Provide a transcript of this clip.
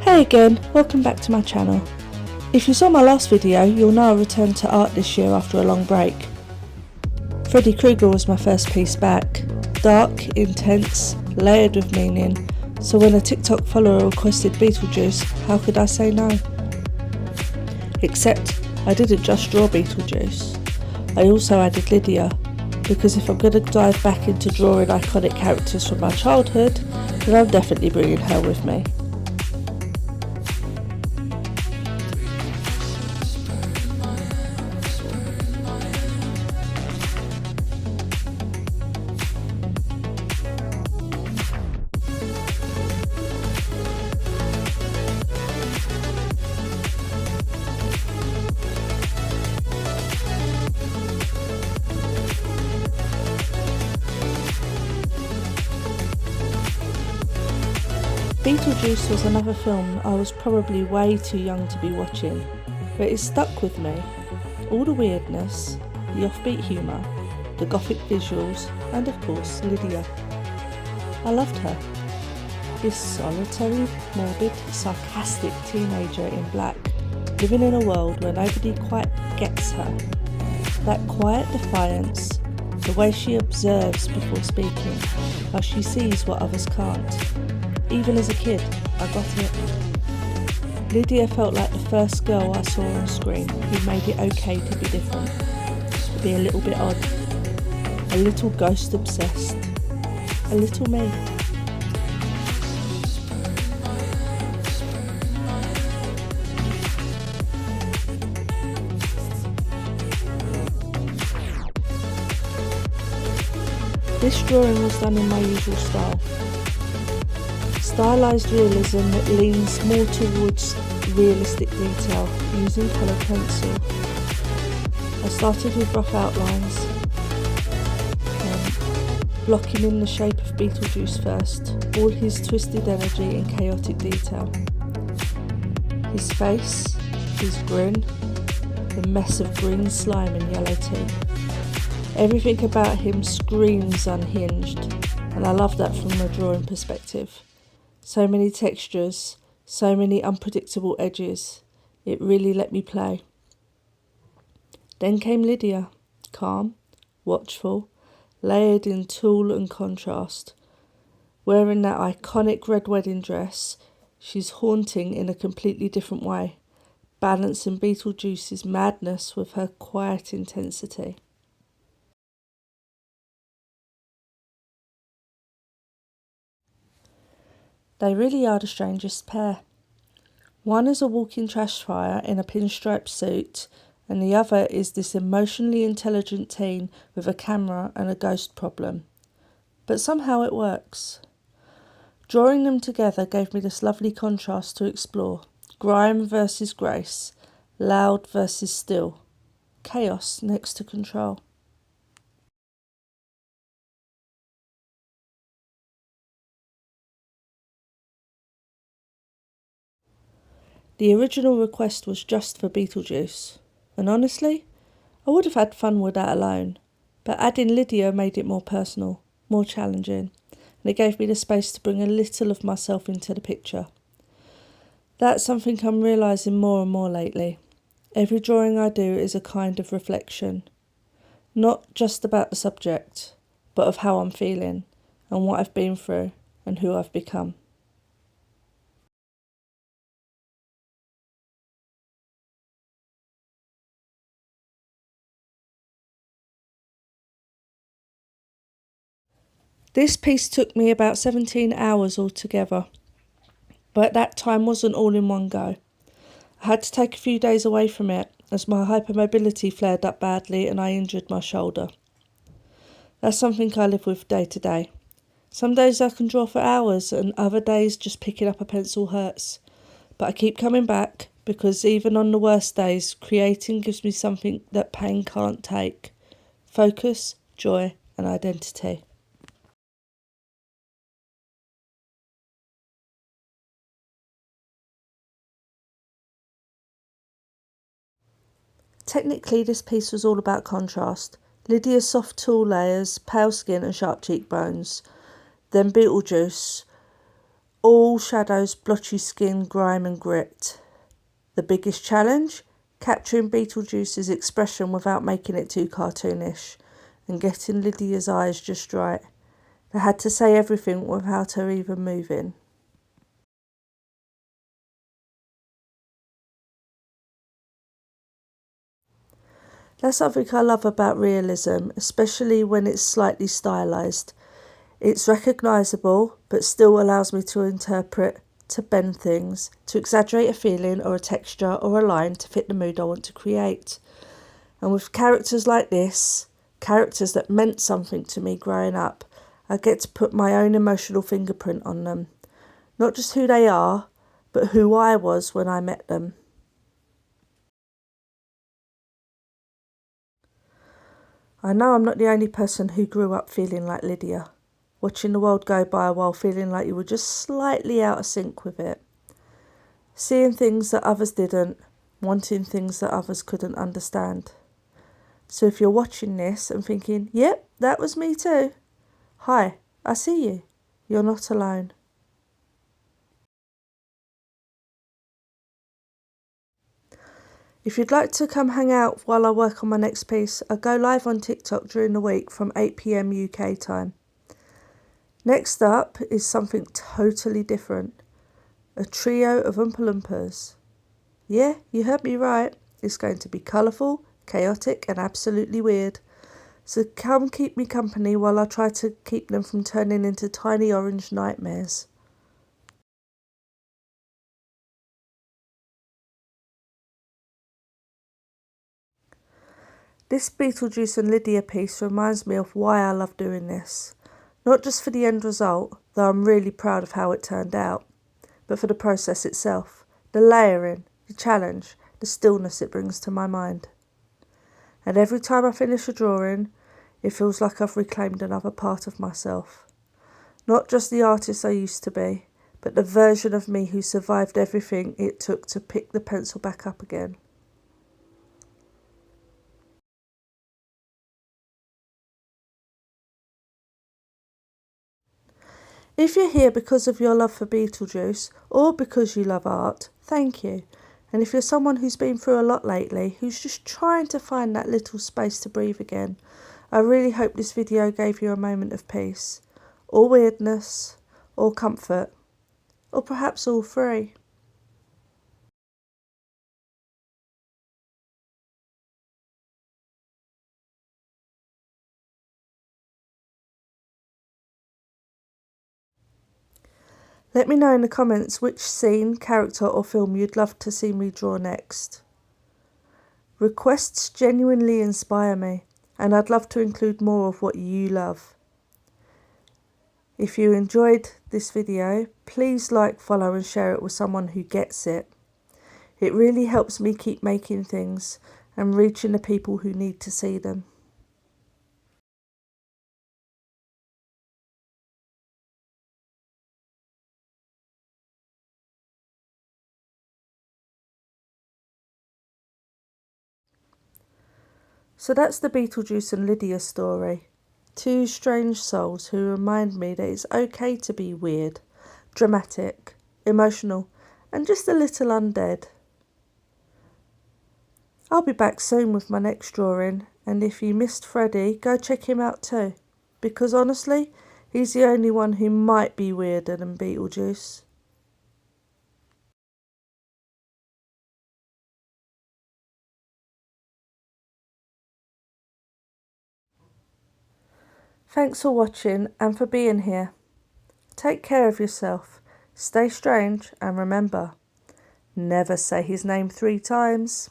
Hey again, welcome back to my channel. If you saw my last video, you'll know I returned to art this year after a long break. Freddy Krueger was my first piece back. Dark, intense, layered with meaning, so when a TikTok follower requested Beetlejuice, how could I say no? Except, I didn't just draw Beetlejuice. I also added Lydia, because if I'm going to dive back into drawing iconic characters from my childhood, then I'm definitely bringing her with me. Beetlejuice was another film I was probably way too young to be watching, but it stuck with me. All the weirdness, the offbeat humour, the gothic visuals, and of course Lydia. I loved her. This solitary, morbid, sarcastic teenager in black, living in a world where nobody quite gets her. That quiet defiance, the way she observes before speaking, how she sees what others can't. Even as a kid, I got it. Lydia felt like the first girl I saw on screen who made it okay to be different, to be a little bit odd, a little ghost obsessed, a little me. This drawing was done in my usual style. Stylised realism that leans more towards realistic detail, using coloured pencil. I started with rough outlines, blocking in the shape of Beetlejuice first, all his twisted energy and chaotic detail. His face, his grin, the mess of green slime and yellow teeth. Everything about him screams unhinged, and I love that from a drawing perspective. So many textures, so many unpredictable edges. It really let me play. Then came Lydia, calm, watchful, layered in tulle and contrast. Wearing that iconic red wedding dress, she's haunting in a completely different way, balancing Beetlejuice's madness with her quiet intensity. They really are the strangest pair. One is a walking trash fire in a pinstripe suit, and the other is this emotionally intelligent teen with a camera and a ghost problem. But somehow it works. Drawing them together gave me this lovely contrast to explore. Grime versus grace, loud versus still, chaos next to control. The original request was just for Beetlejuice, and honestly, I would have had fun with that alone, but adding Lydia made it more personal, more challenging, and it gave me the space to bring a little of myself into the picture. That's something I'm realising more and more lately. Every drawing I do is a kind of reflection, not just about the subject, but of how I'm feeling, and what I've been through, and who I've become. This piece took me about 17 hours altogether, but that time wasn't all in one go. I had to take a few days away from it as my hypermobility flared up badly and I injured my shoulder. That's something I live with day to day. Some days I can draw for hours and other days just picking up a pencil hurts. But I keep coming back because even on the worst days, creating gives me something that pain can't take. Focus, joy and identity. Technically, this piece was all about contrast. Lydia's soft tulle layers, pale skin and sharp cheekbones. Then Beetlejuice, All shadows, blotchy skin, grime and grit. The biggest challenge? Capturing Beetlejuice's expression without making it too cartoonish and getting Lydia's eyes just right. I had to say everything without her even moving. That's something I love about realism, especially when it's slightly stylised. It's recognisable, but still allows me to interpret, to bend things, to exaggerate a feeling or a texture or a line to fit the mood I want to create. And with characters like this, characters that meant something to me growing up, I get to put my own emotional fingerprint on them. Not just who they are, but who I was when I met them. I know I'm not the only person who grew up feeling like Lydia, watching the world go by while feeling like you were just slightly out of sync with it. Seeing things that others didn't, wanting things that others couldn't understand. So if you're watching this and thinking, yep, that was me too. Hi, I see you. You're not alone. If you'd like to come hang out while I work on my next piece, I go live on TikTok during the week from 8 PM UK time. Next up is something totally different. A trio of Oompa Loompas. Yeah, you heard me right. It's going to be colourful, chaotic and absolutely weird. So come keep me company while I try to keep them from turning into tiny orange nightmares. This Beetlejuice and Lydia piece reminds me of why I love doing this. Not just for the end result, though I'm really proud of how it turned out, but for the process itself, the layering, the challenge, the stillness it brings to my mind. And every time I finish a drawing, it feels like I've reclaimed another part of myself. Not just the artist I used to be, but the version of me who survived everything it took to pick the pencil back up again. If you're here because of your love for Beetlejuice or because you love art, thank you. And if you're someone who's been through a lot lately, who's just trying to find that little space to breathe again, I really hope this video gave you a moment of peace, or weirdness, or comfort, or perhaps all three. Let me know in the comments which scene, character or film you'd love to see me draw next. Requests genuinely inspire me, and I'd love to include more of what you love. If you enjoyed this video, please like, follow and share it with someone who gets it. It really helps me keep making things and reaching the people who need to see them. So that's the Beetlejuice and Lydia story. Two strange souls who remind me that it's okay to be weird, dramatic, emotional, and just a little undead. I'll be back soon with my next drawing, and if you missed Freddie, go check him out too. Because honestly, he's the only one who might be weirder than Beetlejuice. Thanks for watching and for being here. Take care of yourself, stay strange, and remember, never say his name 3 times.